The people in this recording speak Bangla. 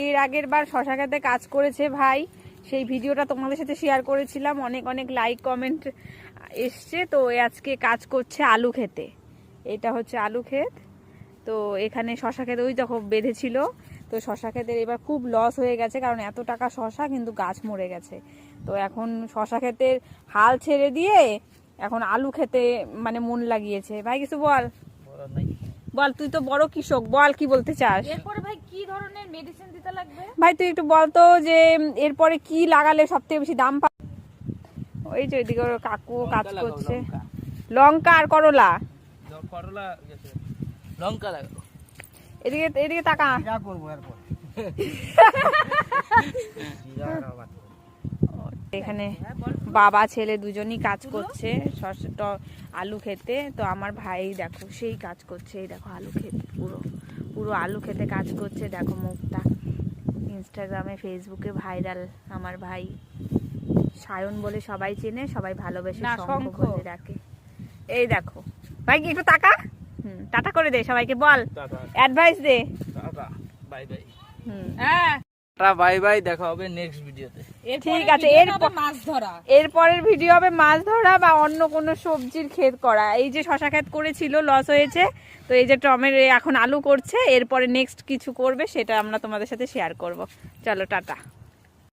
এর আগের বার শশা খেতে কাজ করেছে ভাই, সেই ভিডিওটা তোমাদের সাথে শেয়ার করেছিলাম, অনেক অনেক লাইক কমেন্ট এসছে। তো আজকে কাজ করছে আলু খেতে। এটা হচ্ছে আলু ক্ষেত। তো এখানে শশা খেতে ওই দেখো বেঁধেছিল। তো শশা ক্ষেতের এবার খুব লস হয়ে গেছে, কারণ এত টাকা শশা কিন্তু গাছ মরে গেছে। তো এখন শশা ক্ষেতের হাল ছেড়ে দিয়ে এখন আলু খেতে মানে মন লাগিয়েছে। ভাই কিছু বল, বল, তুই তো বড় কৃষক, বল কি বলতে চাস। এরপরে ভাই কি ধরনের মেডিসিন দিতে লাগবে? ভাই তুই একটু বলতো যে এরপরে কি লাগালে সবথেকে বেশি দাম পাবে। ওই যে ওইদিকে ওর কাকু কাজ করছে। লঙ্কা আর করলা, করলা লঙ্কা লাগাবো। এদিকে এদিকে তাকা। যা করবো এরপর এখানে বাবা ছেলে দুজনই কাজ করছে আলু খেতে। তো আমার ভাই দেখো সেই কাজ করছে, এই দেখো আলু খেতে পুরো পুরো আলু খেতে কাজ করছে। দেখো মুখটা ইনস্টাগ্রামে ফেসবুকে ভাইরাল। আমার ভাই সায়ন বলে সবাই চেনে, সবাই ভালোবেসে শঙ্খ বলে ডাকে। এই দেখো ভাই একটু তাকা, টাটা করে দে সবাইকে, বল অ্যাডভাইস দে। Tata bye bye. হ্যাঁ টাটা বাই বাই, দেখা হবে নেক্সট ভিডিওতে। ঠিক আছে, মাছ ধরা, এরপরের ভিডিও হবে মাছ ধরা বা অন্য কোনো সবজির ক্ষেত করা। এই যে শশা ক্ষেত করেছিল লস হয়েছে, তো এই যে টমেটো এখন আলু করছে, এরপরে নেক্সট কিছু করবে সেটা আমরা তোমাদের সাথে শেয়ার করব। চলো টাটা।